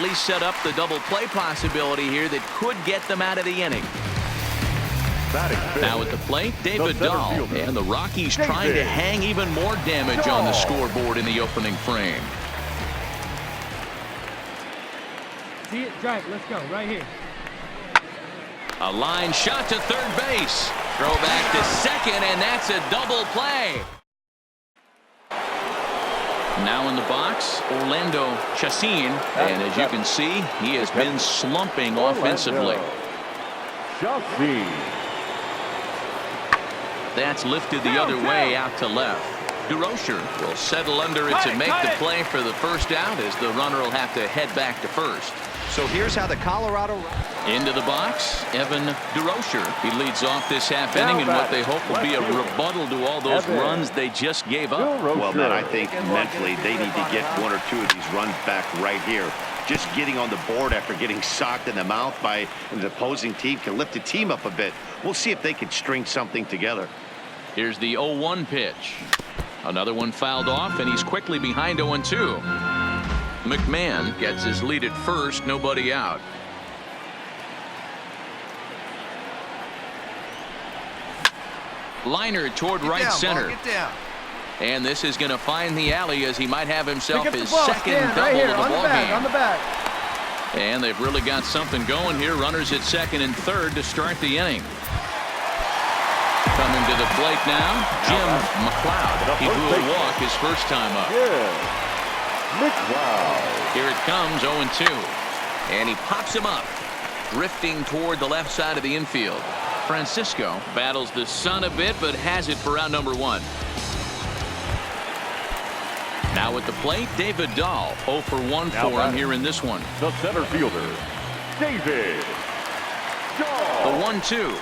finally set up the double play possibility here that could get them out of the inning. Now at the plate, David Dahl, and the Rockies trying to hang even more damage on the scoreboard in the opening frame. See it, drive, let's go, right here. A line shot to third base. Throw back to second, and that's a double play. Now in the box, Orlando Chacin, and as you can see, he has been slumping offensively. That's lifted the other way out to left. DeRocher will settle under it to make the play for the first out, as the runner will have to head back to first. So here's how the Colorado... Into the box, Evan DeRocher. He leads off this half inning in what they hope will be a rebuttal to all those runs they just gave up. Well, Matt, I think mentally they need to get one or two of these runs back right here. Just getting on the board after getting socked in the mouth by the opposing team can lift the team up a bit. We'll see if they can string something together. Here's the 0-1 pitch. Another one fouled off, and he's quickly behind 0-2. McMahon gets his lead at first, nobody out. Liner toward right center. And this is going to find the alley, as he might have himself his second double of the ball game. On the back. And they've really got something going here. Runners at second and third to start the inning. Coming to the plate now, Jim McLeod. He blew a walk his first time up. Here it comes, 0-2. And he pops him up, drifting toward the left side of the infield. Francisco battles the sun a bit, but has it for out number 1. Now at the plate, David Dahl. 0 for 1 for him here in this one. The center fielder, David Dahl. The 1-2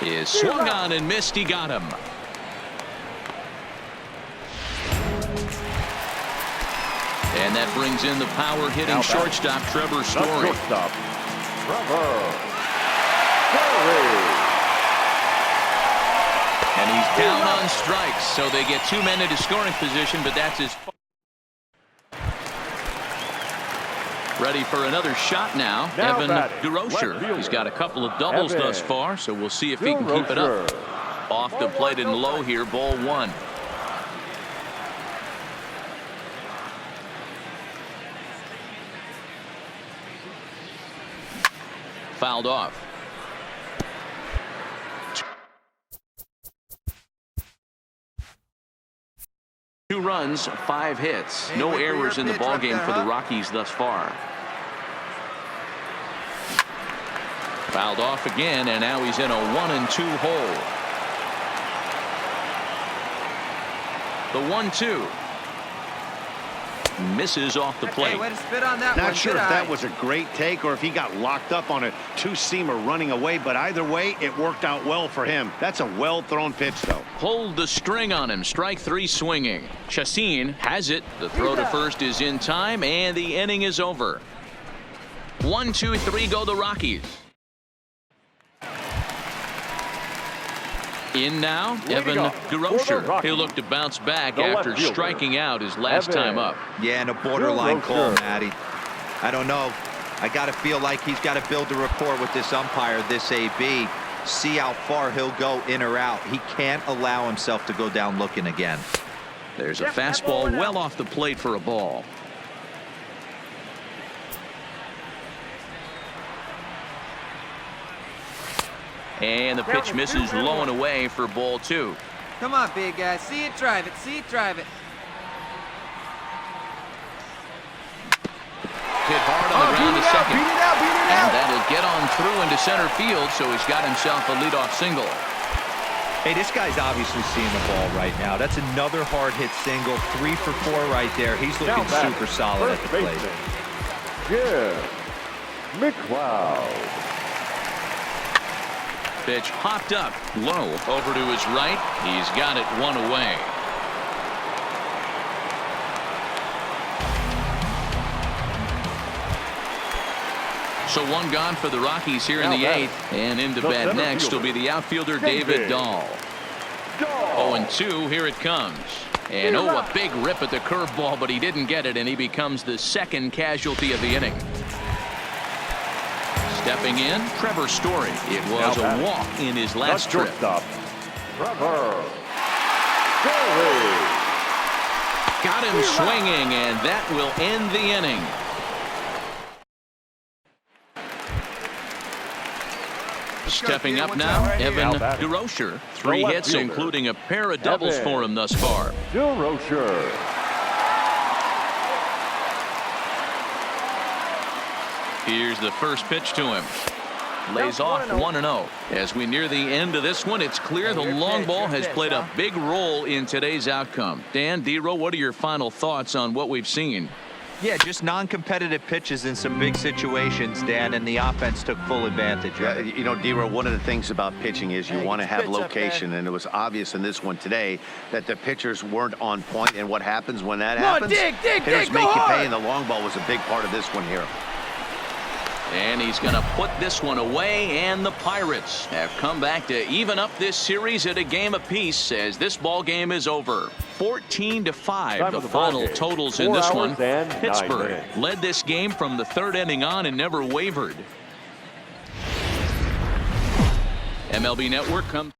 is swung on and missed. He got him. And that brings in the power-hitting shortstop, Trevor Story. And he's down on strikes, so they get 2 men into scoring position, but that's his. Ready for another shot now, Evan DeRocher. He's got a couple of doubles thus far, so we'll see if he can keep it up. Off the plate and low here, ball 1. Fouled off. Two runs, 5 hits. No errors in the ballgame for the Rockies thus far. Fouled off again, and now he's in a 1-2 hole. The 1-2. Misses off the plate. Way to spit on that. Not sure if that was a great take or if he got locked up on a 2-seamer running away, but either way, it worked out well for him. That's a well-thrown pitch, though. Hold the string on him. Strike 3 swinging. Chacin has it. The throw to first is in time, and the inning is over. 1, 2, 3 go the Rockies. In now, Evan DeRocher. He'll look to bounce back after striking out his last time up. Yeah, and a borderline call, Matty. I don't know. I got to feel like he's got to build a rapport with this umpire, this AB. See how far he'll go in or out. He can't allow himself to go down looking again. There's a fastball well off the plate for a ball. And the pitch misses low and away for ball 2. Come on, big guy. See it, drive it. See it, drive it. Hit hard on the ground to second. And that'll get on through into center field, so he's got himself a leadoff single. Hey, this guy's obviously seeing the ball right now. That's another hard hit single. 3 for 4 right there. He's looking super solid at the plate. Jim McLeod. Pitch popped up low over to his right. He's got it 1 away. So 1 gone for the Rockies here in the 8th, and into bat next will be the outfielder David Dahl. 0-2, here it comes. And a big rip at the curveball, but he didn't get it, and he becomes the second casualty of the inning. Stepping in, Trevor Story. It was a walk in his last trip. Shortstop, Trevor Story. Got him swinging, and that will end the inning. Stepping up now, Evan DeRocher. 3 hits, including a pair of doubles for him thus far. DeRocher. Here's the first pitch to him. Lays off 1-0. As we near the end of this one, it's clear the long ball has played a big role in today's outcome. Dan, D-Row, what are your final thoughts on what we've seen? Yeah, just non-competitive pitches in some big situations, Dan, and the offense took full advantage of it. You know, D-Row, one of the things about pitching is you want to have location, and it was obvious in this one today that the pitchers weren't on point, and what happens when that happens? Hitters make you pay, and the long ball was a big part of this one here. And he's going to put this one away, and the Pirates have come back to even up this series at a game apiece as this ball game is over. 14-5, the final totals in this one. Pittsburgh led this game from the 3rd inning on and never wavered. MLB Network comes.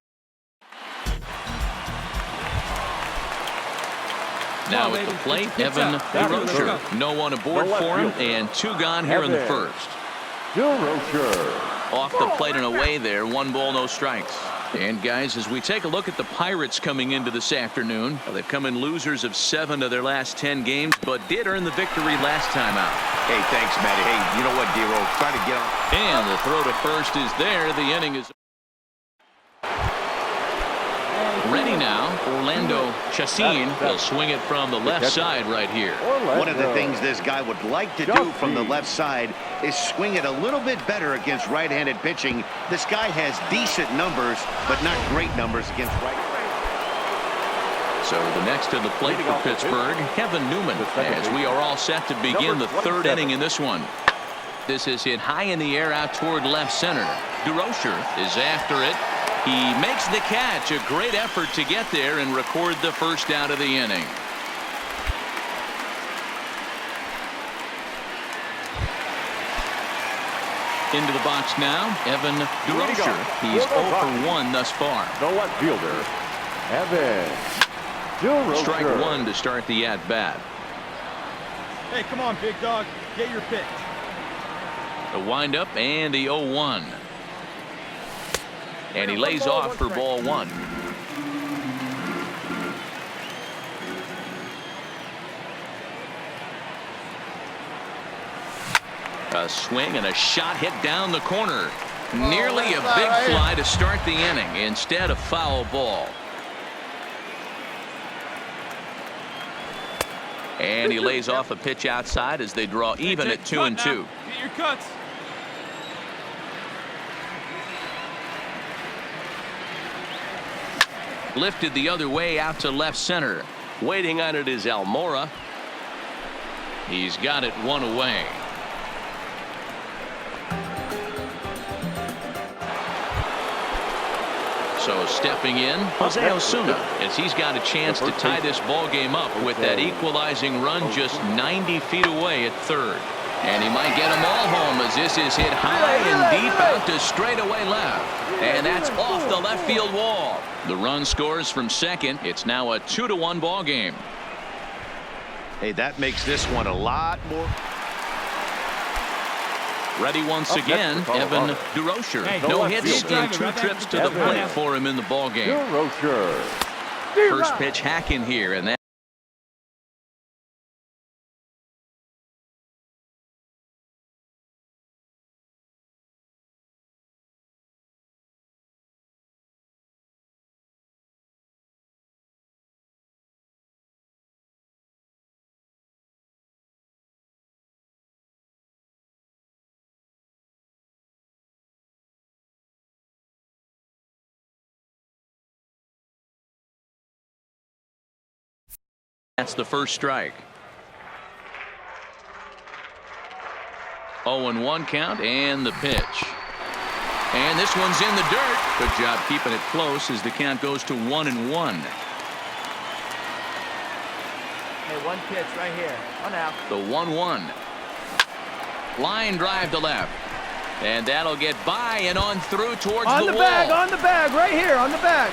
Now at the plate, Evan DeRocher. No one aboard for him, and 2 gone here in the first. DeRocher. Off the plate and away there. 1 ball, no strikes. And guys, as we take a look at the Pirates coming into this afternoon, they've come in losers of 7 of their last 10 games, but did earn the victory last time out. Hey, thanks, Matty. Hey, you know what, D-Row? Try to get on. And the throw to first is there. The inning is ready now. Orlando Chacin will swing it from the left side right here. One of the things this guy would like to do from the left side is swing it a little bit better against right-handed pitching. This guy has decent numbers, but not great numbers against right. So the next to the plate for Pittsburgh, Kevin Newman, as we are all set to begin the 3rd inning in this one. This is hit high in the air out toward left center. DeRocher is after it. He makes the catch. A great effort to get there and record the first out of the inning. Into the box now, Evan DeRocher. He's 0 for 1 thus far. The left fielder, Evan DeRocher. Strike 1 to start the at-bat. Hey, come on, big dog. Get your pitch. The windup and the 0-1. And he lays off for ball 1. A swing and a shot hit down the corner. Nearly a big fly to start the inning. Instead, a foul ball. And he lays off a pitch outside as they draw even at 2-2. Get your cuts. Lifted the other way out to left center. Waiting on it is Almora. He's got it 1 away. So stepping in, Jose Osuna, as he's got a chance to tie this ball game up with that equalizing run just 90 feet away at 3rd. And he might get them all home as this is hit high and deep out to straightaway left. And that's off the left field wall. The run scores from second. It's now a 2-1 ball game. Hey, that makes this one a lot more. Ready once again, Evan DeRocher. No hits in 2 trips to the plate for him in the ball game. First pitch hack in here, and that. That's the first strike. 0-1 count and the pitch. And this one's in the dirt. Good job keeping it close as the count goes to 1-1. Hey, 1 pitch right here. 1 out. The 1-1. Line drive to left. And that'll get by and on through towards On the the wall. bag, right here, on the bag.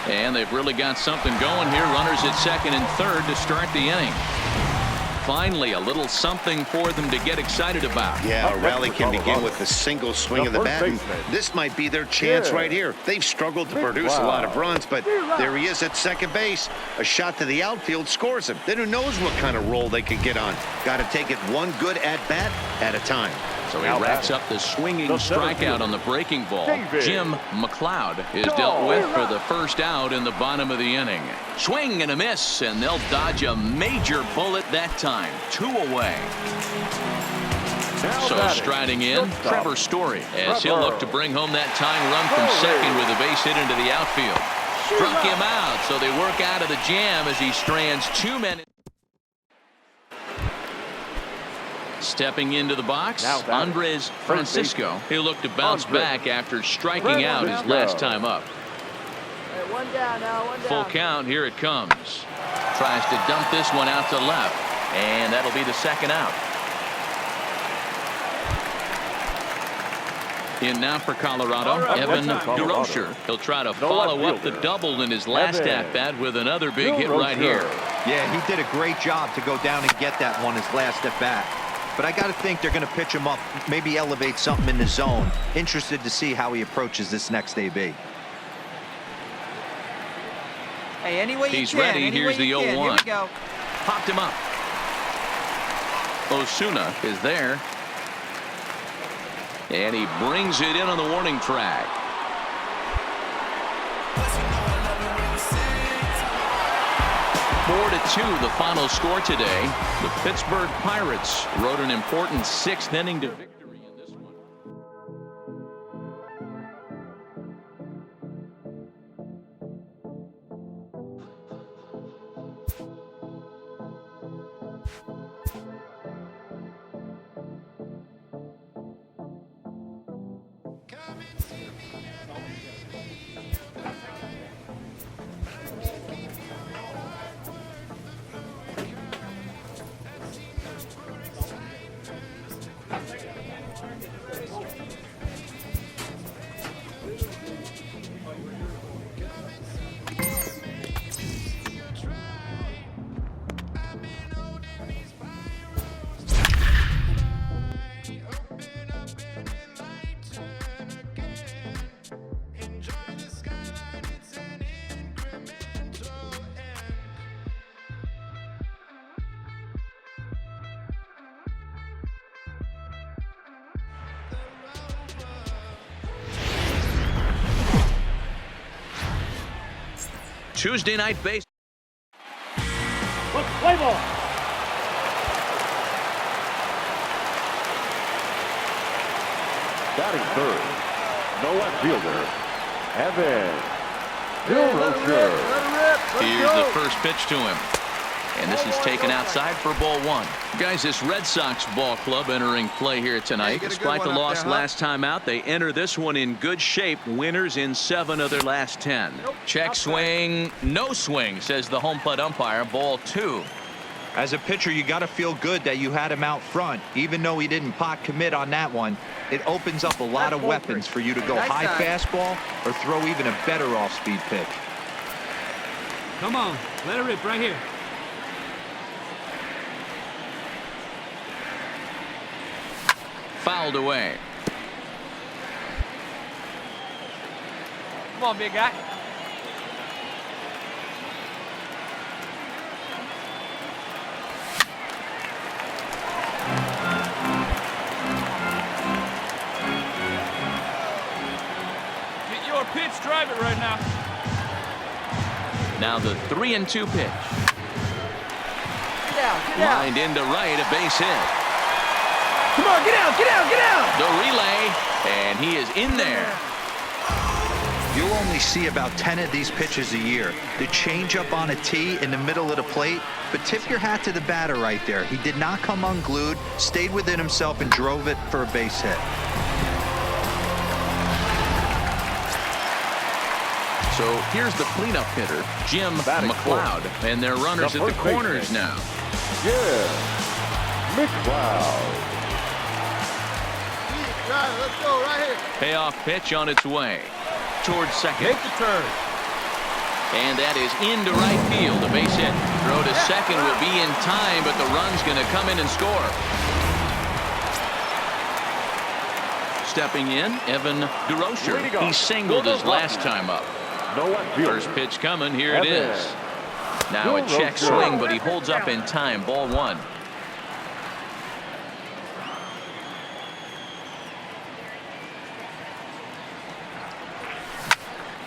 And they've really got something going here. Runners at second and third to start the inning. Finally, a little something for them to get excited about. Yeah, a rally can begin with a single swing of the bat. And this might be their chance right here. They've struggled to produce a lot of runs, but there he is at second base. A shot to the outfield scores him. Then who knows what kind of roll they could get on. Got to take it one good at-bat at a time. So he racks up the swinging strikeout on the breaking ball. Jim McLeod is dealt with for the first out in the bottom of the inning. Swing and a miss, and they'll dodge a major bullet that time. 2 away. So striding in, Trevor Story, as he'll look to bring home that tying run from second with a base hit into the outfield. Struck him out, so they work out of the jam as he strands 2 men. Stepping into the box, Andres Francisco. He'll look to bounce back after striking out his last time up. Hey, one down now, one down. Full count, here it comes. Tries to dump this one out to left, and that'll be the second out. In now for Colorado, Evan DeRocher. He'll try to follow up the double in his last at-bat with another big hit right here. Yeah, he did a great job to go down and get that one his last at-bat. But I got to think they're going to pitch him up, maybe elevate something in the zone. Interested to see how he approaches this next AB. Hey, any way you He's can, ready. any Here's way the you can. 0-1. Here we go. Popped him up. Osuna is there. And he brings it in on the warning track. Four to 2, the final score today. The Pittsburgh Pirates rode an important 6th inning to victory in this one. Tuesday night base. Let's play ball. Batting third, no left fielder, Evan DeRocher. Here's the first pitch to him. And this is taken outside for ball 1. Guys, this Red Sox ball club entering play here tonight. Despite the loss last time out, they enter this one in good shape. Winners in 7 of their last 10. Check swing, no swing, says the home plate umpire. Ball 2. As a pitcher, you got to feel good that you had him out front. Even though he didn't pot commit on that one, it opens up a lot of weapons for you to go high fastball or throw even a better off-speed pitch. Come on, let it rip right here. Fouled away. Come on, big guy. Get your pitch, drive it right now. Now the 3-2 pitch. Get down, get down. Lined into right, a base hit. Come on, get out, get out, get out. The relay, and he is in there. You'll only see about 10 of these pitches a year. The changeup on a tee in the middle of the plate, but tip your hat to the batter right there. He did not come unglued, stayed within himself, and drove it for a base hit. So here's the cleanup hitter, Jim McLeod, and their runners at the corners now. Yeah, McLeod. Drive it. Let's go right here. Payoff pitch on its way towards second. Make the turn. And that is into right field. A base hit. Throw to second will be in time, but the run's going to come in and score. Stepping in, Evan DeRocher. He singled his last time up. First pitch coming. Here it is. Now a check swing, but he holds up in time. Ball one.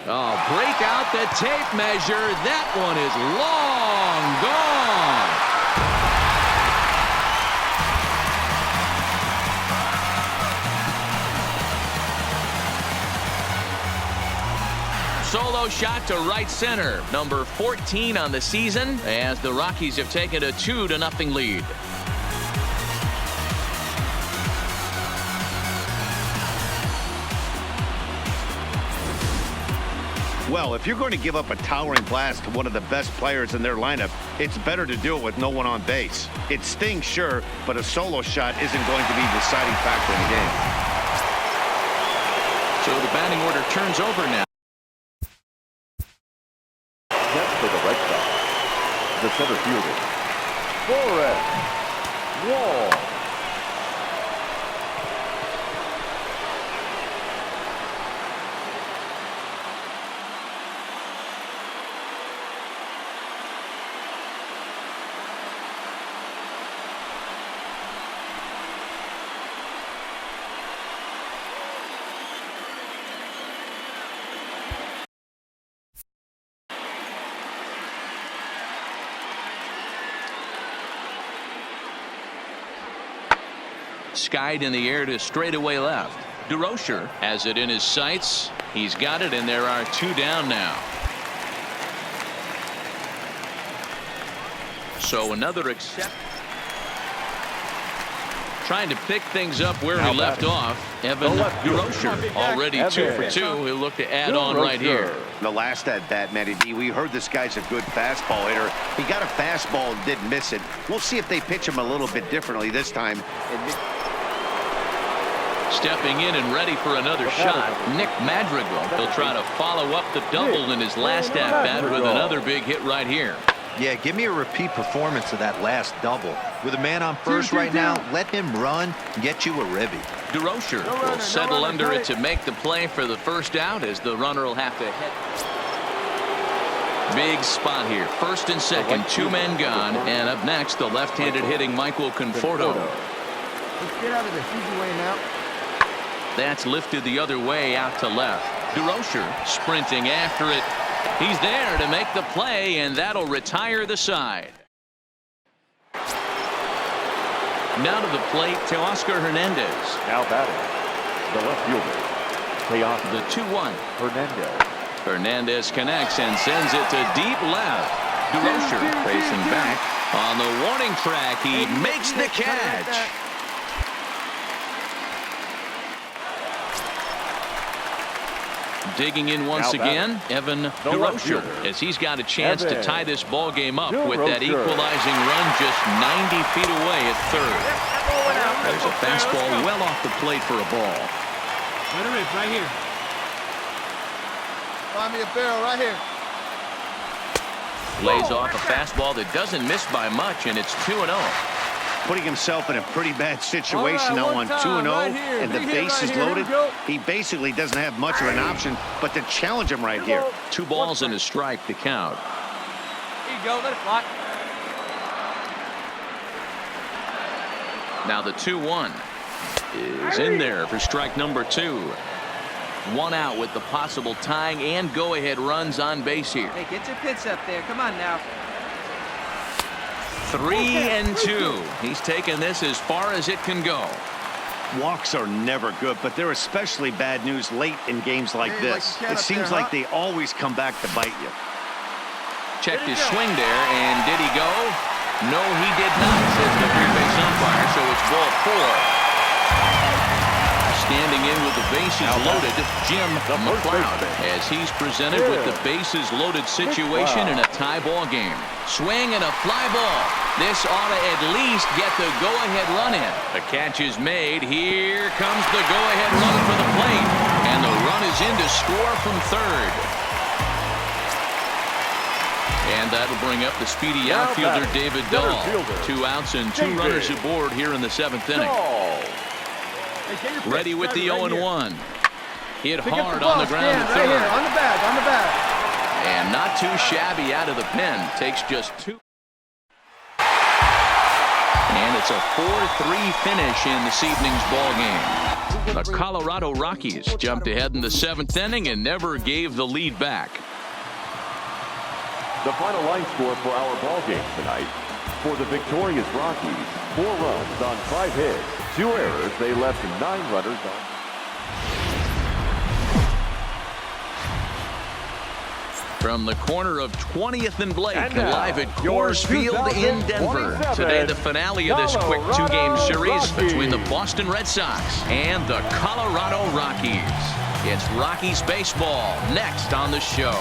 Oh, break out the tape measure. That one is long gone. Solo shot to right center. Number 14 on the season as the Rockies have taken a 2-0 lead. Well, if you're going to give up a towering blast to one of the best players in their lineup, it's better to do it with no one on base. It stings, sure, but a solo shot isn't going to be the deciding factor in the game. So the batting order turns over now. Set for the Red Sox, the center fielder, Forrest Wall. Skied in the air to straightaway left. DeRocher has it in his sights. He's got it, and there are 2 down now. So another accept. Trying to pick things up where we left off. Evan DeRocher already 2 for 2. He'll look to add on right here. The last at bat, Matty D, we heard this guy's a good fastball hitter. He got a fastball and didn't miss it. We'll see if they pitch him a little bit differently this time. Stepping in and ready for another shot, Nick Madrigal. He'll try to follow up the double in his last at-bat with another big hit right here. Yeah, give me a repeat performance of that last double. With a man on first right now, let him run and get you a ribby. DeRocher will settle under it to make the play for the first out as the runner will have to hit. Big spot here. First and second, 2 men gone. And up next, the left-handed hitting Michael Conforto. Let's get out of this easy way now. That's lifted the other way out to left. DeRocher sprinting after it. He's there to make the play, and that'll retire the side. Now to the plate to Oscar Hernandez. Now batting, the left fielder, Teoscar The 2-1. Hernandez. Hernandez connects and sends it to deep left. DeRocher facing back. On the warning track, he makes the catch. Digging in once again, Evan DeRocher, as he's got a chance to tie this ball game up with that equalizing run just 90 feet away at third. There's a fastball well off the plate for a ball. Let her rip right here. Find me a barrel right here. Lays off a fastball that doesn't miss by much, and it's 2-0. Putting himself in a pretty bad situation now on 2-0, and the base is loaded. He basically doesn't have much of an option but to challenge him right here. 2 balls and a strike to count. Here you go. Let it fly. Now the 2-1 is in there for strike number 2. 1 out with the possible tying and go-ahead runs on base here. Hey, get your pitch up there. Come on now. 3-2. He's taken this as far as it can go. Walks are never good, but they're especially bad news late in games like this. It seems like they always come back to bite you. Checked his swing there, and did he go? No, he did not, says the third base umpire, so it's ball 4. Standing in with the the bases loaded, Jim McLeod, as he's presented with the bases loaded situation in a tie ball game. Swing and a fly ball. This ought to at least get the go-ahead run in. The catch is made. Here comes the go-ahead run for the plate. And the run is in to score from third. And that'll bring up the speedy outfielder David Dahl. 2 outs and 2 runners aboard here in the 7th inning. Ready with the 0-1. Hit hard on the ground at third. On the bag. And not too shabby out of the pen. Takes just 2. And it's a 4-3 finish in this evening's ball game. The Colorado Rockies jumped ahead in the 7th inning and never gave the lead back. The final line score for our ball game tonight. For the victorious Rockies, 4 runs on 5 hits, 2 errors. They left 9 runners on. From the corner of 20th and Blake, live at Coors Field in Denver. Today, the finale of this quick 2-game series between the Boston Red Sox and the Colorado Rockies. It's Rockies baseball next on the show.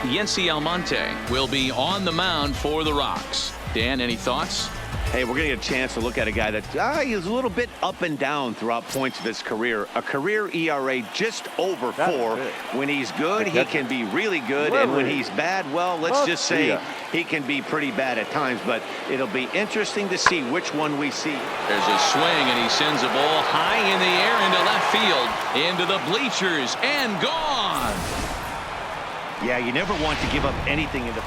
Yency Almonte will be on the mound for the Rocks. Dan, any thoughts? Hey, we're going to get a chance to look at a guy that is a little bit up and down throughout points of his career. A career ERA just over 4. When he's good, he can be really good. And when he's bad, well, let's just say he can be pretty bad at times. But it'll be interesting to see which one we see. There's a swing, and he sends a ball high in the air into left field, into the bleachers, and gone. Yeah, you never want to give up anything in the...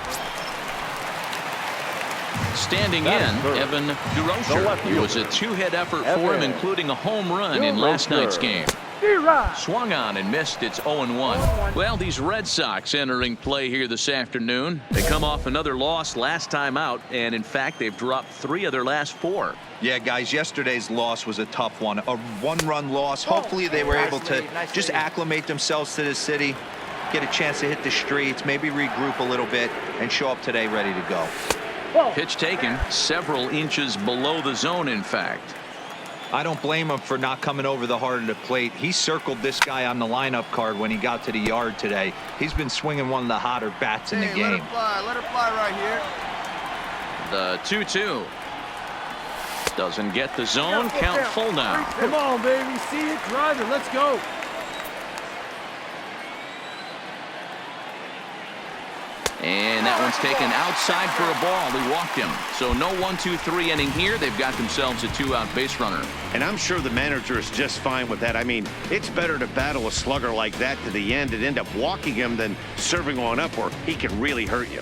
Standing in, Evan DeRocher. It was a 2-hit effort for him, including a home run in last night's game. Swung on and missed. It's 0-1. Well, these Red Sox entering play here this afternoon. They come off another loss last time out, and in fact, they've dropped 3 of their last 4. Yeah, guys, yesterday's loss was a tough one. A 1-run loss. Hopefully they were able to just acclimate themselves to the city, get a chance to hit the streets, maybe regroup a little bit, and show up today ready to go. Pitch taken several inches below the zone, in fact. I don't blame him for not coming over the heart of the plate. He circled this guy on the lineup card when he got to the yard today. He's been swinging one of the hotter bats in the game. Let her fly right here. The 2-2. Doesn't get the zone. Count full now. Come on, baby. See it, drive it. Let's go. And that one's taken outside for a ball. They walked him. So no 1-2-3 inning here. They've got themselves a 2-out base runner. And I'm sure the manager is just fine with that. I mean, it's better to battle a slugger like that to the end and end up walking him than serving one up where he can really hurt you.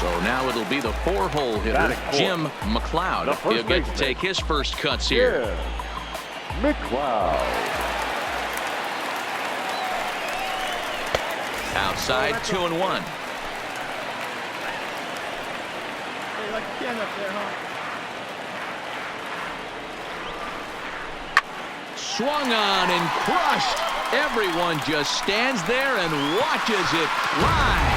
So now it'll be the 4-hole hitter, Jim McLeod. He'll get to take his first cuts here. McLeod. Outside, 2-1. Hey, like a can up there, huh? Swung on and crushed. Everyone just stands there and watches it fly.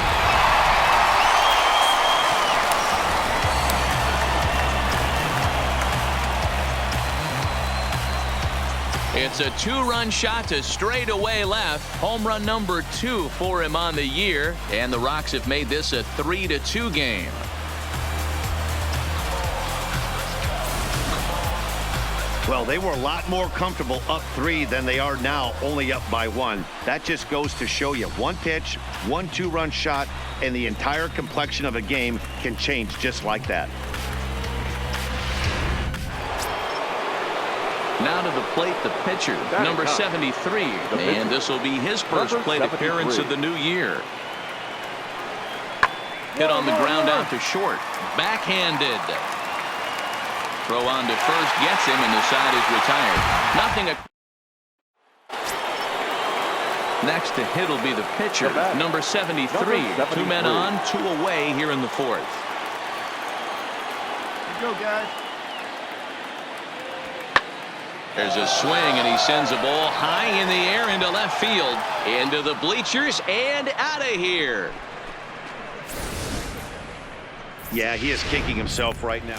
It's a 2-run shot to straightaway left. Home run number 2 for him on the year. And the Rocks have made this a 3-2 game. Well, they were a lot more comfortable up 3 than they are now, only up by 1. That just goes to show you one pitch, 1 2-run shot, and the entire complexion of a game can change just like that. Now to the plate, the pitcher, number 73. And this will be his first plate appearance of the new year. Hit on the ground out to short. Backhanded. Throw on to first, gets him, and the side is retired. Nothing. Next to hit will be the pitcher, number 73. 2 men on, 2 away here in the 4th. Go, guys. There's a swing, and he sends a ball high in the air into left field, into the bleachers, and out of here. Yeah, he is kicking himself right now.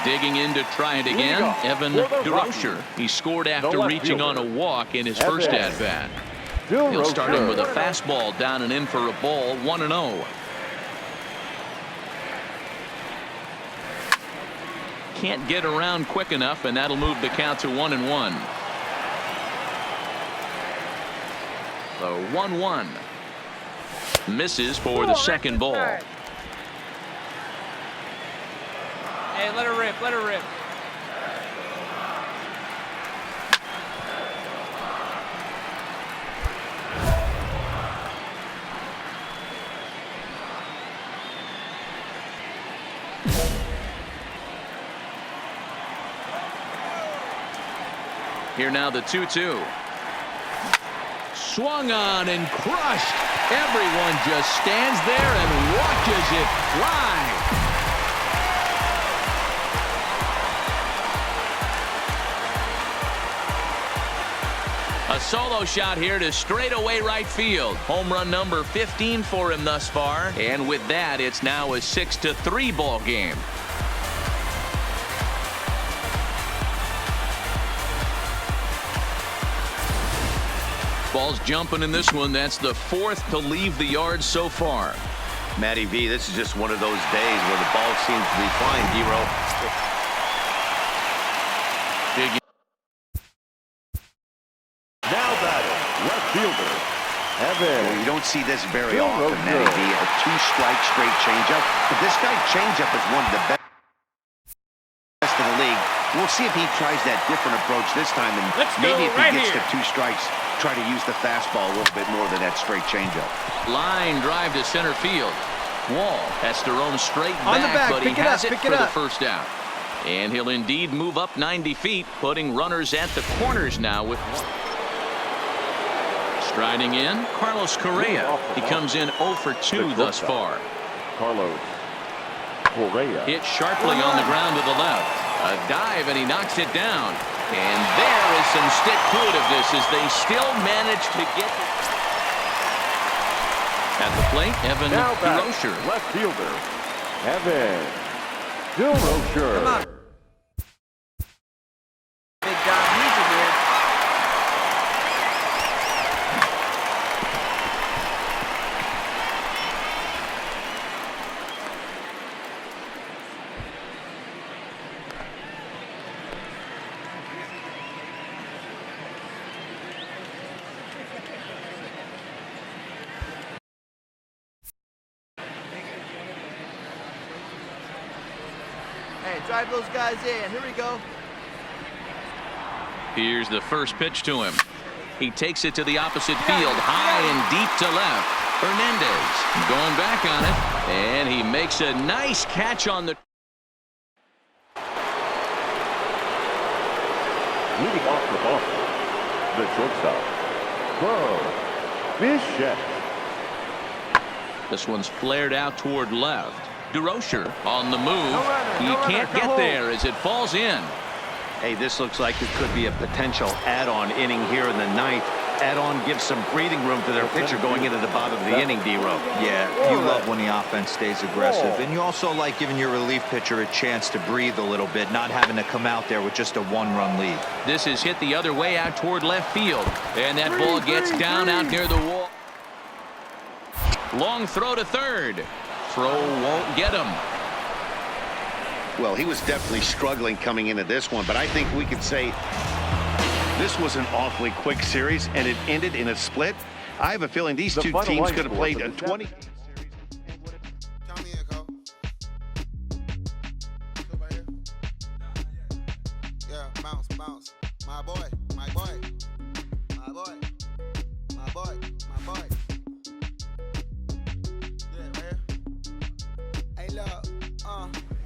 Digging in to try it again, Evan DeRocher. He scored after reaching on a walk in his first at-bat. He'll start him with a fastball down and in for a ball, 1-0. Can't get around quick enough, and that'll move the count to 1-1. The 1-1. Misses for the second ball. Hey, let her rip, let her rip. Here now the 2-2. Swung on and crushed. Everyone just stands there and watches it fly. A solo shot here to straightaway right field. Home run number 15 for him thus far. And with that, it's now a 6-3 ball game. Ball's jumping in this one. That's the fourth to leave the yard so far. Matty V, this is just one of those days where the ball seems to be flying, D-Row. Now batting, left fielder, Evan. Well, you don't see this very often, Matty V. A two-strike straight changeup. But this guy changeup is one of the best in the league. We'll see if he tries that different approach this time, and maybe if he gets to 2 strikes, try to use the fastball a little bit more than that straight changeup. Line drive to center field. Wall has to roam straight back, but he has it for the first out. And he'll indeed move up 90 feet, putting runners at the corners now with one. Striding in, Carlos Correa. He comes in 0 for 2 thus far. Carlos Correa. Hit sharply on the ground to the left. A dive, and he knocks it down. And there is some stick-to-itiveness as they still manage to get it. At the plate, Evan DeRocher. Left fielder, Evan DeRocher. Come on. Big Dog needs it here. Hey, drive those guys in. Here we go. Here's the first pitch to him. He takes it to the opposite field, high and deep to left. Hernandez going back on it, and he makes a nice catch on the. Leading off the bump, the shortstop, Bichette. This one's flared out toward left. DeRocher on the move. He can't get there as it falls in. Hey, this looks like it could be a potential add-on inning here in the 9th. Add-on gives some breathing room to their pitcher going into the bottom of the inning, D-Row. Yeah, you love when the offense stays aggressive. And you also like giving your relief pitcher a chance to breathe a little bit, not having to come out there with just a 1-run lead. This is hit the other way out toward left field. And that ball gets down out near the wall. Long throw to third. Throw won't get him. Well, he was definitely struggling coming into this one, but I think we could say this was an awfully quick series, and it ended in a split. I have a feeling these two teams could have played a 20. Yeah, bounce, bounce. My boy, my boy, my boy, my boy, my boy. Yeah, man. Hey, look,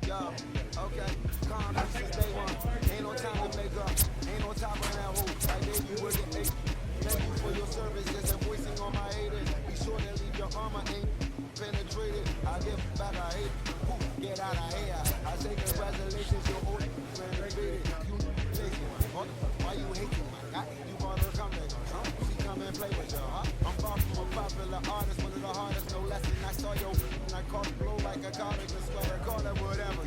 yo, okay. Calm down since day one. Ain't no time to make up. Ain't no time for that hoe. Like baby, you working 8. Thank you for your service. There's a voicing on my haters. Be sure to leave your armor ain't penetrated. I give back, I hate. Get out of here. I say congratulations, your old renovated. You lazy. Why you hating, my guy? You wanna come back, huh? She come and play with you, huh? I'm far from a popular artist, one of the hardest, no less than I saw your I call it blow like a cardigan sweater, call it whatever.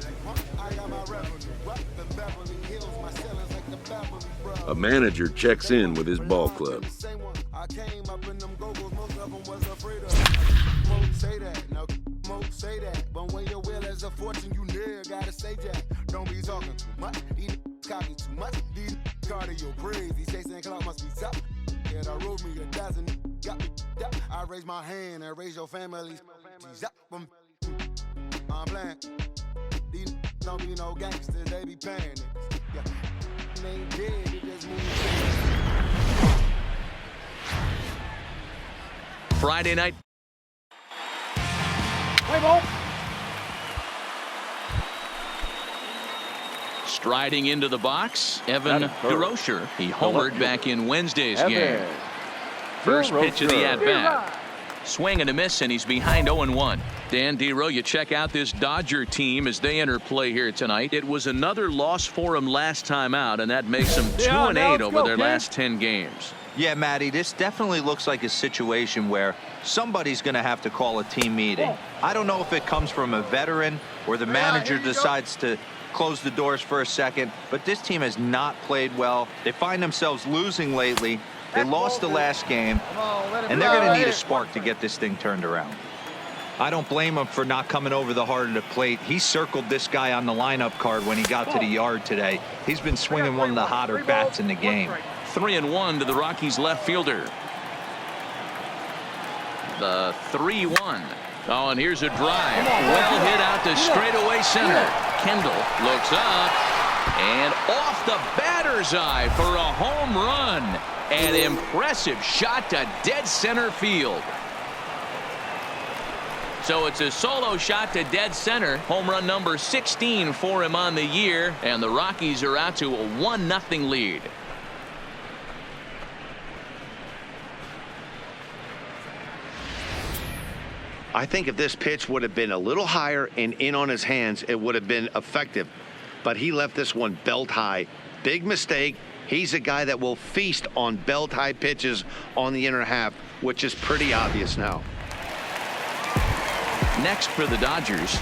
I got my revenue, what the Beverly Hills, my ceilings like the Beverly Brothers. A manager checks in with his ball club. I came up in them go-go's, most of them was afraid of. Most say that, no, most say that. But when your will is a fortune, you never gotta say that. Don't be talking too much, these copy too much. These cardio crazy, chasing clout must be tough. Yeah, I wrote me a dozen, got me up. I raise my hand and raise your family's. I'm playing. These don't be no gangsters, they be paying niggas. Yeah, they ain't dead, it just means. Friday night. Play ball. Striding into the box, Evan DeRocher. He homered back in Wednesday's game. First pitch of the at-bat. Swing and a miss, and he's behind 0-1. Dan Dero, you check out this Dodger team as they enter play here tonight. It was another loss for them last time out, and that makes them 2-8 over their last 10 games. Yeah, Matty, this definitely looks like a situation where somebody's going to have to call a team meeting. I don't know if it comes from a veteran or the manager decides to close the doors for a second, but this team has not played well. They find themselves losing lately. They lost the last game, and they're going to need a spark to get this thing turned around. I don't blame him for not coming over the heart of the plate. He circled this guy on the lineup card when he got to the yard today. He's been swinging one of the hotter bats in the game. 3-1 to the Rockies left fielder. The 3-1. Oh, and here's a drive. Well hit out to straightaway center. Kendall looks up and off the batter's eye for a home run. An impressive shot to dead center field. So it's a solo shot to dead center. Home run number 16 for him on the year. And the Rockies are out to a 1-0 lead. I think if this pitch would have been a little higher and in on his hands, it would have been effective. But he left this one belt high. Big mistake. He's a guy that will feast on belt high pitches on the inner half, which is pretty obvious now. Next for the Dodgers.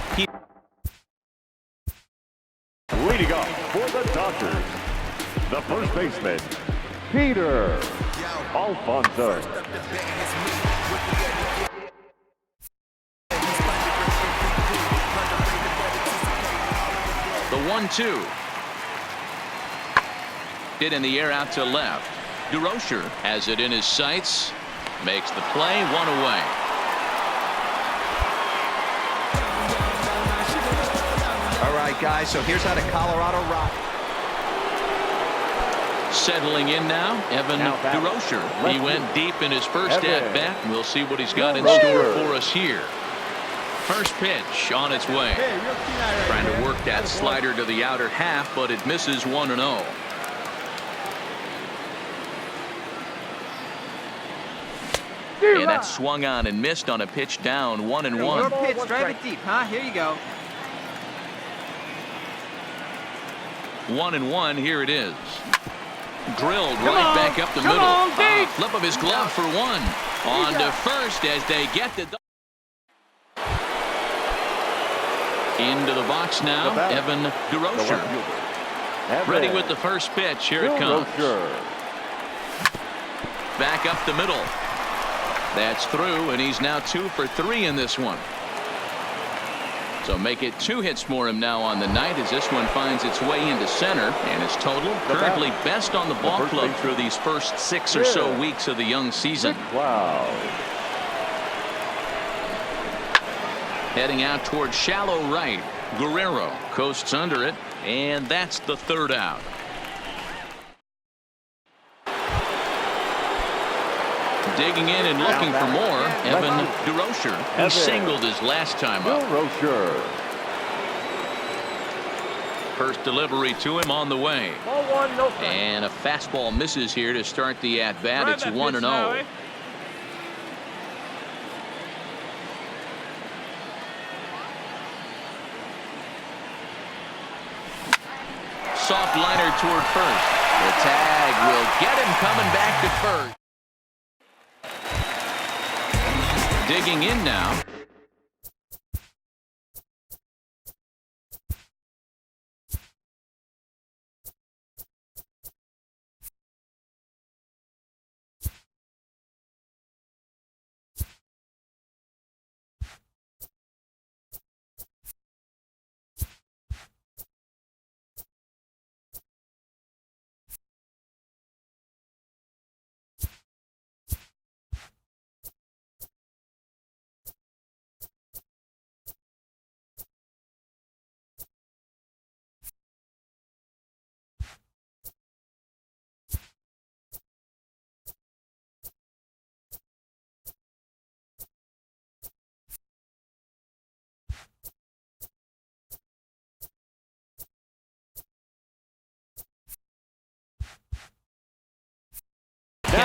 Leading off for the Dodgers, the first baseman, Peter Alfonso. The 1-2. Hit in the air out to left. DeRocher has it in his sights. Makes the play, one away. All right, guys, so here's how the Colorado Rock. Settling in now, Evan DeRocher. He went deep in his first at-bat. We'll see what he's got in store for us here. First pitch on its way. Trying to work that slider to the outer half, but it misses 1-0. And that swung on and missed on a pitch down, 1-1. Your pitch, drive it deep, huh? Here you go. 1-1, here it is. Drilled right back up the middle. Flip of his glove for one. On to first as they get the... Into the box now, Evan DeRocher. Ready with the first pitch. Here it comes. Back up the middle. That's through, and he's now 2 for 3 in this one. So make it 2 hits for him now on the night as this one finds its way into center, and his total currently best on the ball club through these first 6 or so weeks of the young season. Wow. Heading out towards shallow right. Guerrero coasts under it, and that's the 3rd out. Digging in and looking for more, Evan DeRocher. He singled his last time up. DeRocher. First delivery to him on the way. And a fastball misses here to start the at-bat. It's 1-0. Soft liner toward first. The tag will get him coming back to first. Digging in now.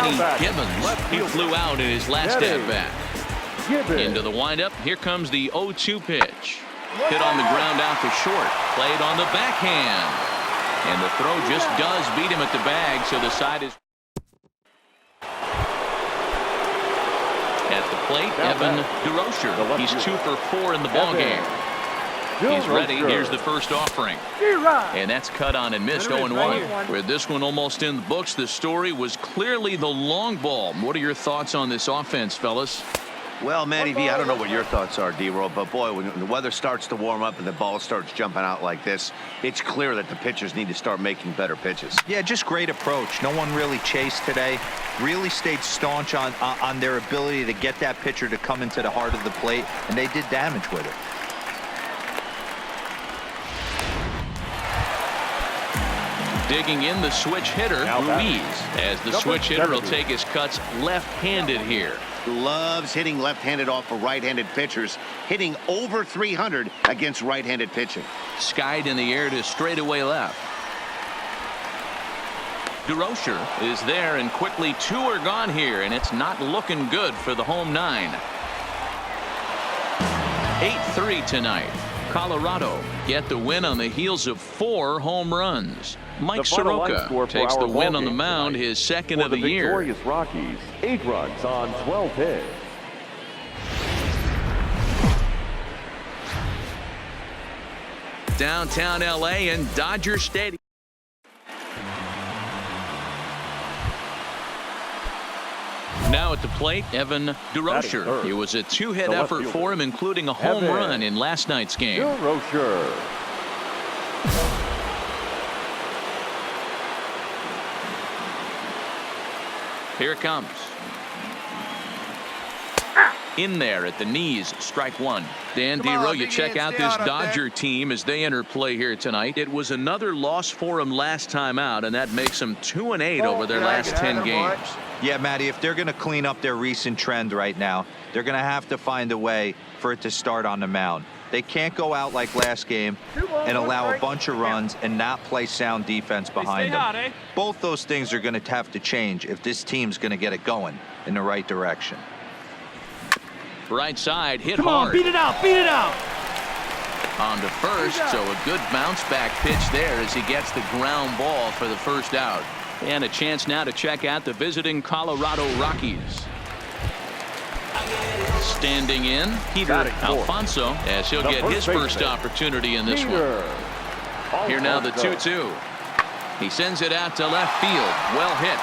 Danny Now batting, Gibbons. left He fielder. flew out in his last Danny at-bat. Gibbons. Into the windup. Here comes the 0-2 pitch. Hit on the ground out to short. Played on the backhand. And the throw just does beat him at the bag, so the side is at the plate. Now Evan back. DeRocher. The left He's fielder. 2 for 4 in the ball game. He's ready. Here's the first offering. And that's cut on and missed. 0-1. With this one almost in the books, the story was clearly the long ball. What are your thoughts on this offense, fellas? Well, Matty V, I don't know what your thoughts are, D-Roll, but boy, when the weather starts to warm up and the ball starts jumping out like this, it's clear that the pitchers need to start making better pitches. Yeah, just great approach. No one really chased today. Really stayed staunch on their ability to get that pitcher to come into the heart of the plate, and they did damage with it. Digging in, the switch hitter, Now Ruiz, as the Number switch hitter will 70. take his cuts left-handed here. Loves hitting left-handed off of right-handed pitchers, hitting over 300 against right-handed pitching. Skied in the air to straightaway left. DeRocher is there, and quickly 2 are gone here, and it's not looking good for the home 9. 8-3 tonight. Colorado get the win on the heels of 4 home runs. Mike The final line score Soroka for takes our the win ball on the game mound, tonight. his second For of the the year. victorious Rockies, 8 runs on 12 hits. Downtown L.A. and Dodger Stadium. Now at the plate, Evan DeRocher. third. It was a 2-hit The left effort fielder. for him, including a home Evan run in last night's game. DeRocher. Here it comes. In there at the knees, strike 1. Dan Dero, you check out this Dodger team as they enter play here tonight. It was another loss for them last time out, and that makes them 2-8 over their last 10 games. Yeah, Matty, if they're going to clean up their recent trend right now, they're going to have to find a way for it to start on the mound. They can't go out like last game and allow a bunch of runs and not play sound defense behind them. Both those things are going to have to change if this team's going to get it going in the right direction. Right side, hit Come hard. on, beat it out, beat it out. On to first, so a good bounce back pitch there as he gets the ground ball for the first out. And a chance now to check out the visiting Colorado Rockies. Standing in, Peter Batting fourth. Alfonso, as he'll The get his first first baseman. opportunity in this one. Peter Here now the Alfonso. 2-2. He sends it out to left field. Well hit.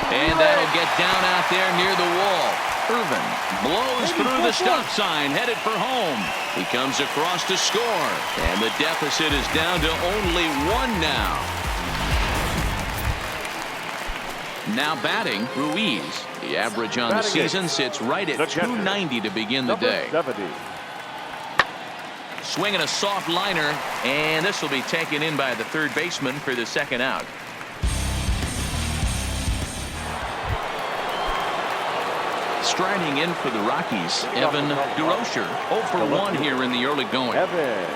And that'll get down out there near the wall. Irvin blows through the stop sign, headed for home. He comes across to score, and the deficit is down to only 1 now. Now batting, Ruiz. The average on the Batting season eighth. sits right at The catcher. 290 to begin the Number day. 70. Swinging a soft liner, and this will be taken in by the third baseman for the second out. Striding in for the Rockies, Evan DeRocher. 0 for 1 here in the early going. Evan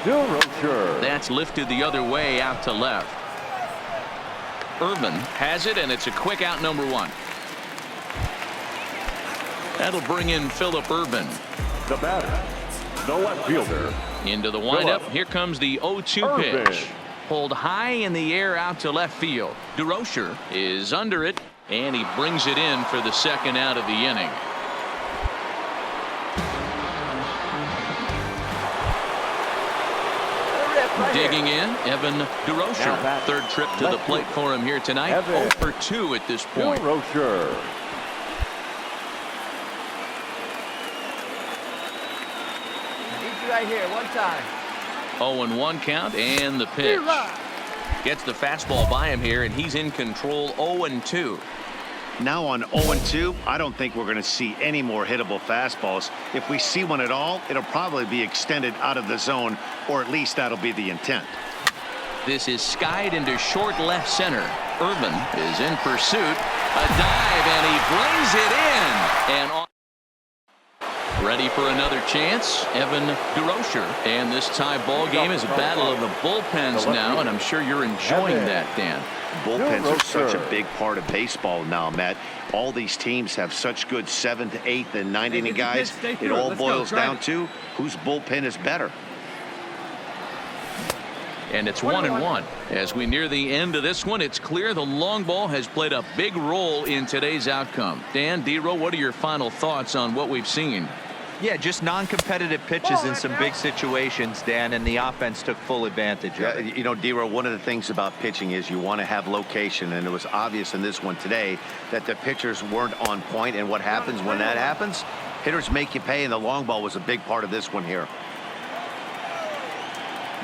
DeRocher. That's lifted the other way out to left. Irvin has it, and it's a quick out, number 1. That'll bring in Phillip Irvin. The batter, the left fielder. Into the windup. Phillip Here comes the 0-2 Irvin. pitch. Pulled high in the air out to left field. DeRocher is under it, and he brings it in for the second out of the inning. Digging in, Evan DeRocher. Now back. Third trip to the Left plate for him here tonight. Evan 0 for 2 at this point. DeRocher. Need you right here, one time. 0-1 count, and the pitch. Gets the fastball by him here, and he's in control. 0-2. Now on 0-2, I don't think we're going to see any more hittable fastballs. If we see one at all, it'll probably be extended out of the zone, or at least that'll be the intent. This is skied into short left center. Irvin is in pursuit. A dive, and he brings it in. And Ready for another chance, Evan DeRocher. And this tie ball game is a battle of the bullpens now, and I'm sure you're enjoying that, Dan. Bullpens are such a big part of baseball now, Matt. All these teams have such good 7th, 8th, and 9th inning guys. It all boils down to whose bullpen is better. And it's 1-1. As we near the end of this one, it's clear the long ball has played a big role in today's outcome. Dan, D-Row, what are your final thoughts on what we've seen? Yeah, just non-competitive pitches in some big situations, Dan, and the offense took full advantage of it. You know, D-Row, one of the things about pitching is you want to have location, and it was obvious in this one today that the pitchers weren't on point, and what happens when that happens? Hitters make you pay, and the long ball was a big part of this one here.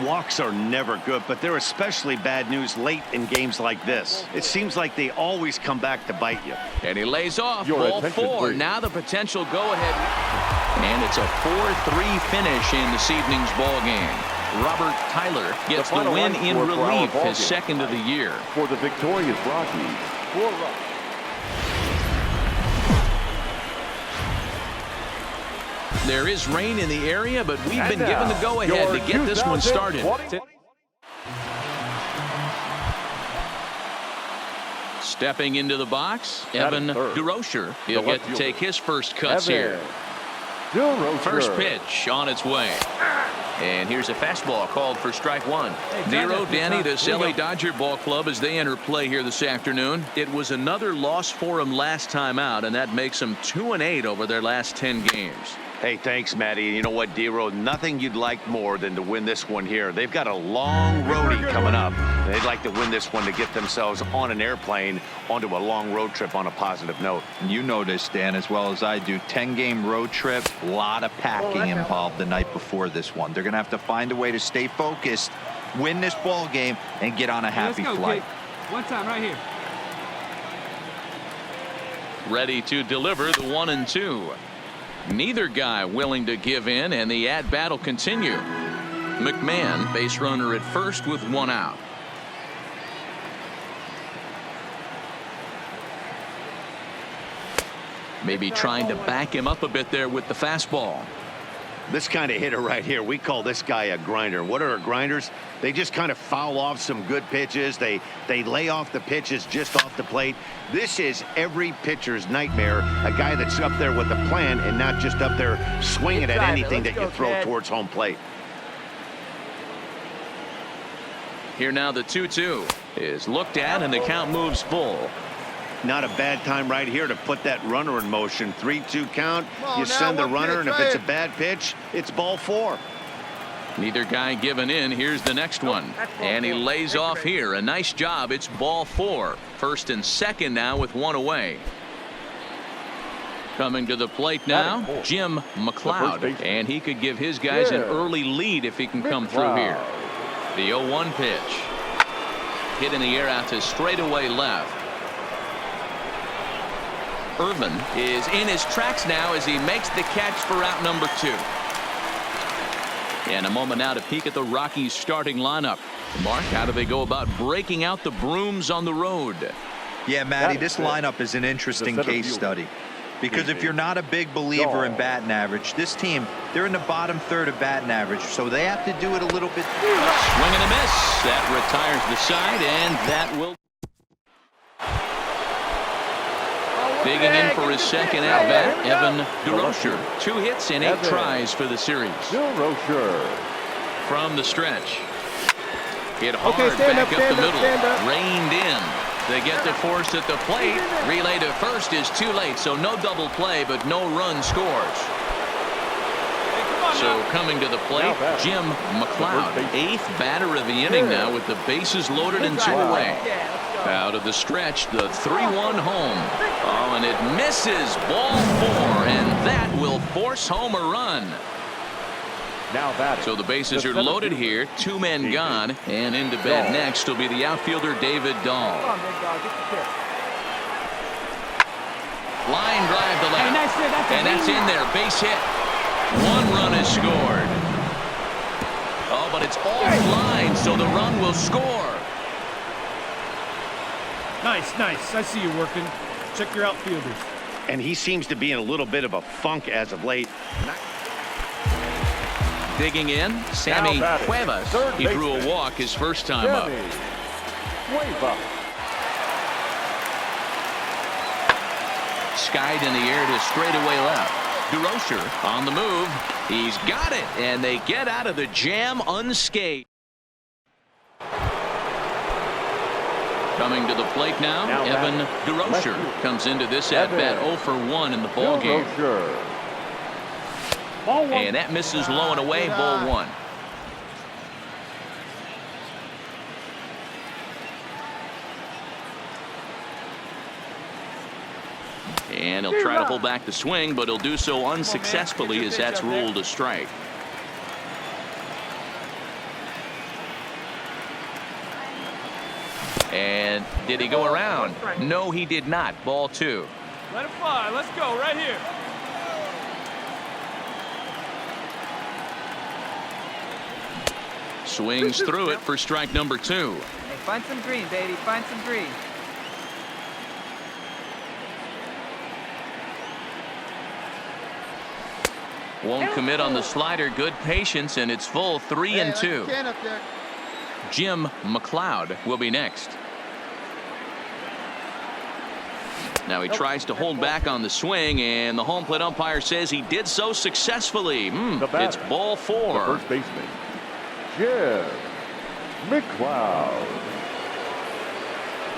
Walks are never good, but they're especially bad news late in games like this. It seems like they always come back to bite you. And he lays off. Your Ball attention, 4. please. Now the potential go-ahead. And it's a 4-3 finish in this evening's ball game. Robert Tyler gets the final win run in score for our relief, ball his game second of the year. For the victorious Rockies, 4 runs. There is rain in the area, but we've been given the go-ahead to get this one started. Stepping into the box, Evan DeRocher. He'll get to take his first cuts here. First pitch on its way. And here's a fastball called for strike 1. Nero, Danny, this LA Dodger ball club as they enter play here this afternoon. It was another loss for them last time out, and that makes them 2-8 over their last 10 games. Hey, thanks, Matty. You know what, D-Row? Nothing you'd like more than to win this one here. They've got a long roadie coming up. They'd like to win this one to get themselves on an airplane onto a long road trip on a positive note. You know this, Dan, as well as I do. 10-game road trip, a lot of packing involved the night before this one. They're going to have to find a way to stay focused, win this ball game, and get on a happy flight. One time right here. Ready to deliver the 1-2. Neither guy willing to give in, and the at-bat will continue. McMahon, base runner at first with 1 out. Maybe trying to back him up a bit there with the fastball. This kind of hitter right here, we call this guy a grinder. What are grinders? They just kind of foul off some good pitches. They lay off the pitches just off the plate. This is every pitcher's nightmare, a guy that's up there with a plan and not just up there swinging at anything that you throw towards home plate. Here now the 2-2 is looked at, and the count moves full. Not a bad time right here to put that runner in motion. 3-2 count. You send the runner, and if it's a bad pitch, it's ball 4. Neither guy giving in. Here's the next one. And he lays off here. A nice job. It's ball 4. First and second now with 1 away. Coming to the plate now, Jim McLeod. And he could give his guys an early lead if he can come through here. The 0-1 pitch. Hit in the air out to straightaway left. Irvin is in his tracks now as he makes the catch for out number 2. And a moment now to peek at the Rockies starting lineup. Mark, how do they go about breaking out the brooms on the road? Yeah, Matty, this lineup is an interesting case study. Because if you're not a big believer in batting average, this team, they're in the bottom third of batting average, so they have to do it a little bit. Swing and a miss. That retires the side, and that will. Digging in for his second at-bat, Evan DeRocher. 2 hits and 8 tries for the series. From the stretch. Hit hard back up the middle. Reined in. They get the force at the plate. Relay to first is too late, so no double play, but no run scores. So coming to the plate, Jim McLeod, 8th batter of the inning now with the bases loaded and 2 away. Out of the stretch, the 3-1 home. Oh, and it misses. Ball 4, and that will force home a run. So the bases are loaded here. 2 men gone, and into bed next will be the outfielder David Dahl. Line drive to left, and that's in there. Base hit. 1 run is scored. Oh, but it's offline, so the run will score. Nice, nice. I see you working. Check your outfielders. and he seems to be in a little bit of a funk as of late. Digging in, Sammy Cuevas. He drew a walk his first time up. Skied in the air to straightaway left. DeRocher on the move. He's got it, and they get out of the jam unscathed. Coming to the plate now Evan DeRocher comes into this at-bat 0 for 1 in the ball game. And that misses low and away, ball 1. And he'll try to hold back the swing, but he'll do so unsuccessfully as that's ruled a strike. And did he go around? No, he did not. Ball 2. Let it fly. Let's go right here. Swings through it for strike number 2. Hey, find some green, baby. Find some green. Won't commit on the slider. Good patience, and it's full 3-2. Jim McLeod will be next. Now he tries to hold back on the swing, and the home plate umpire says he did so successfully. It's ball 4. The first baseman, Jim McLeod.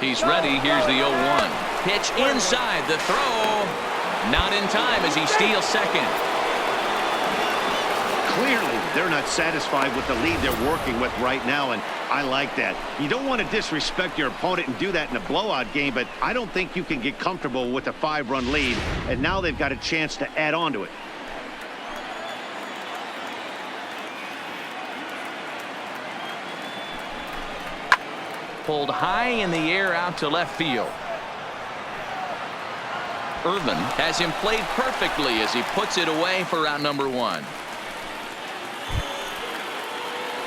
He's ready. Here's the 0-1. Pitch inside. The throw. Not in time as he steals second. Clearly, they're not satisfied with the lead they're working with right now, and I like that. You don't want to disrespect your opponent and do that in a blowout game, but I don't think you can get comfortable with a 5-run lead, and now they've got a chance to add on to it. Pulled high in the air out to left field. Irvin has him played perfectly as he puts it away for out number 1.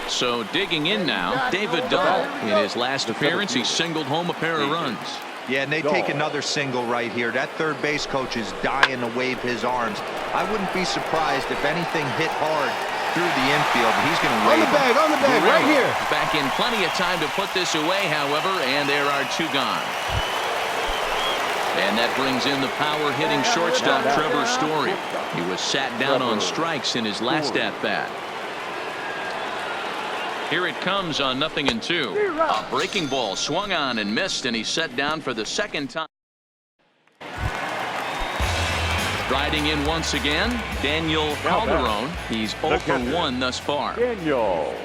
So digging in now, David Dahl. In his last appearance, he singled home a pair of runs. Yeah, and they take another single right here. That third base coach is dying to wave his arms. I wouldn't be surprised if anything hit hard through the infield. He's going to wave on the bag, right here. Back in plenty of time to put this away, however, and there are 2 gone. And that brings in the power-hitting shortstop Trevor Story. He was sat down on strikes in his last at-bat. Here it comes on 0-2. A breaking ball swung on and missed, and he's set down for the second time. Striding in once again, Daniel Calderon. He's 0 for 1 thus far. Daniel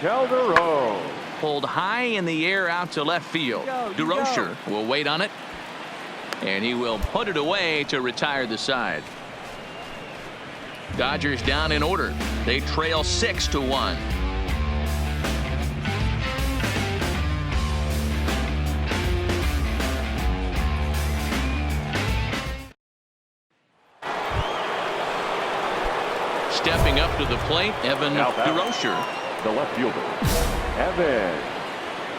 Calderon. Pulled high in the air out to left field. DeRocher will wait on it, and he will put it away to retire the side. Dodgers down in order. They trail 6-1. Stepping up to the plate, Evan DeRocher. The left fielder, Evan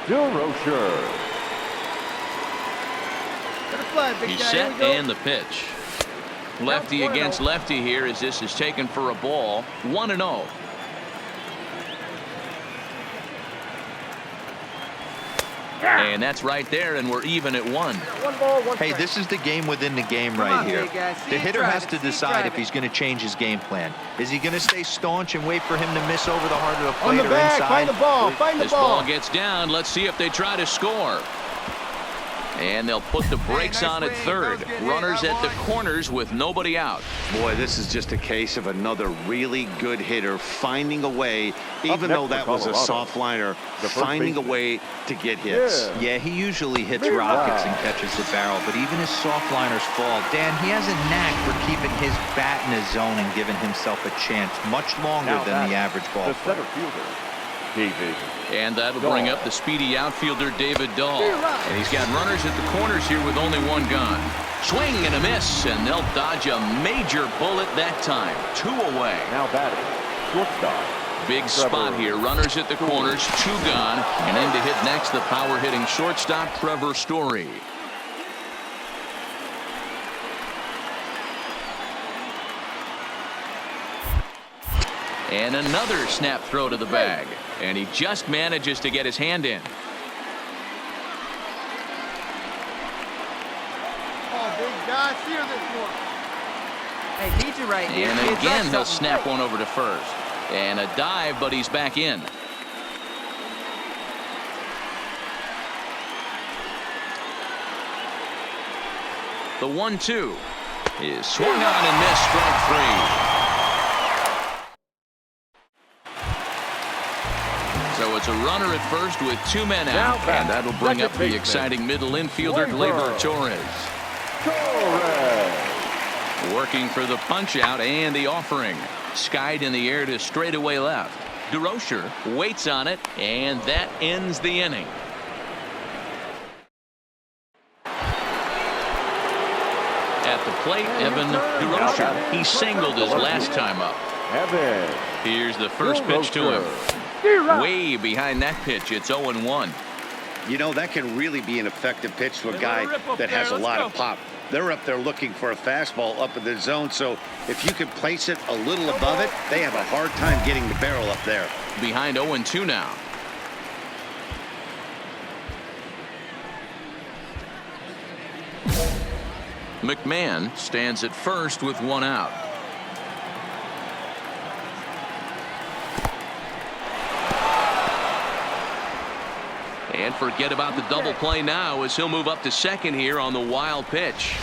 DeRocher. He's set and the pitch. Lefty against lefty here as this is taken for a ball. 1-0. And that's right there, and we're even at 1. Hey, this is the game within the game right here. The hitter has to decide if he's going to change his game plan. Is he going to stay staunch and wait for him to miss over the heart of the plate or inside? Find the ball, find the this ball. Ball gets down. Let's see if they try to score. And they'll put the brakes on at third. Runners at the corners with nobody out. Boy, this is just a case of another really good hitter finding a way, even though that was a soft liner, finding a way to get hits. Yeah, he usually hits rockets and catches the barrel, but even his soft liners fall. Dan, he has a knack for keeping his bat in his zone and giving himself a chance much longer than the average ball player. And that'll bring up the speedy outfielder David Dahl. And he's got runners at the corners here with only 1 gone. Swing and a miss, and they'll dodge a major bullet that time. 2 away. Now batting, shortstop. Big spot here. Runners at the corners, 2 gone. And in to hit next, the power-hitting shortstop Trevor Story. And another snap throw to the bag. And he just manages to get his hand in. Oh, big guy, steer this one. Hey, need you right here. And again, he'll snap one over to first. And a dive, but he's back in. The 1-2 is swung on and missed, strike three. So it's a runner at first with 2 men out, and that'll bring up the exciting middle infielder, Gleyber Torres. Working for the punch out and the offering. Skied in the air to straightaway left. DeRocher waits on it, and that ends the inning. At the plate, Evan DeRocher. He singled his last time up. Here's the first pitch to him. Way behind that pitch, it's 0-1. You know, that can really be an effective pitch to a guy that has a lot of pop. They're up there looking for a fastball up in the zone, so if you can place it a little above it, they have a hard time getting the barrel up there. Behind 0-2 now. McMahon stands at first with 1 out. And forget about the double play now as he'll move up to second here on the wild pitch.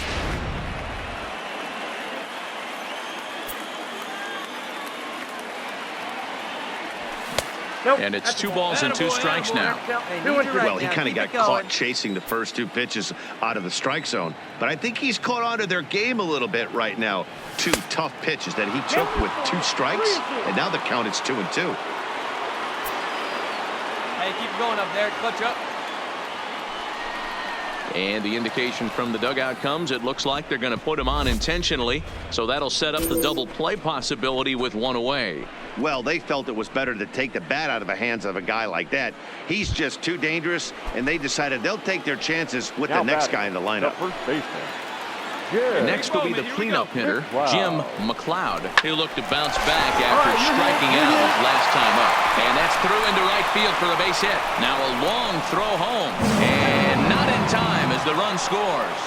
And it's 2 balls and 2 strikes now. Well, he kind of got caught chasing the first 2 pitches out of the strike zone. But I think he's caught on to their game a little bit right now. 2 tough pitches that he took with 2 strikes, and now the count is 2-2. Hey, keep going up there. Clutch up. And the indication from the dugout comes, it looks like they're going to put him on intentionally. So that'll set up the double play possibility with 1 away. Well, they felt it was better to take the bat out of the hands of a guy like that. He's just too dangerous, and they decided they'll take their chances with the next guy in the lineup. Next will be the cleanup hitter, Jim McLeod. He'll look to bounce back after striking out his last time up. And that's through into right field for a base hit. Now a long throw home. And not in time as the run scores.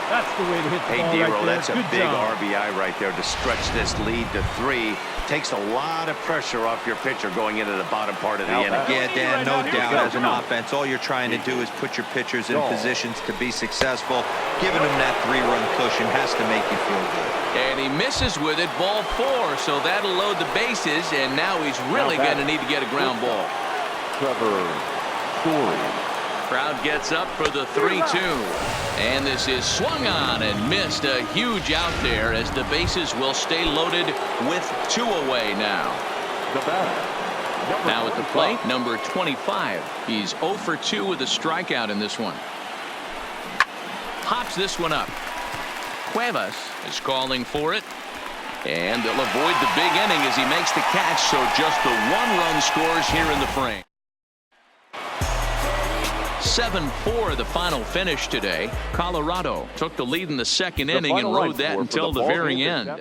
That's the way to hit the ball. Hey, Dero, right that's a Good big job. RBI right there to stretch this lead to 3. Takes a lot of pressure off your pitcher going into the bottom part of the inning. Yeah, Dan, no doubt. As an offense, all you're trying to do is put your pitchers in positions to be successful. Giving them that 3-run cushion has to make you feel good. And he misses with it, ball 4, so that'll load the bases, and now he's really going to need to get a ground ball. Trevor Story. Crowd gets up for the 3-2. And this is swung on and missed. A huge out there as the bases will stay loaded with 2 away now. Now at the plate, number 25. He's 0 for 2 with a strikeout in this one. Hops this one up. Cuevas is calling for it. And they'll avoid the big inning as he makes the catch, so just the 1-run scores here in the frame. 7-4 the final finish today. Colorado took the lead in the second inning and rode that until the very end.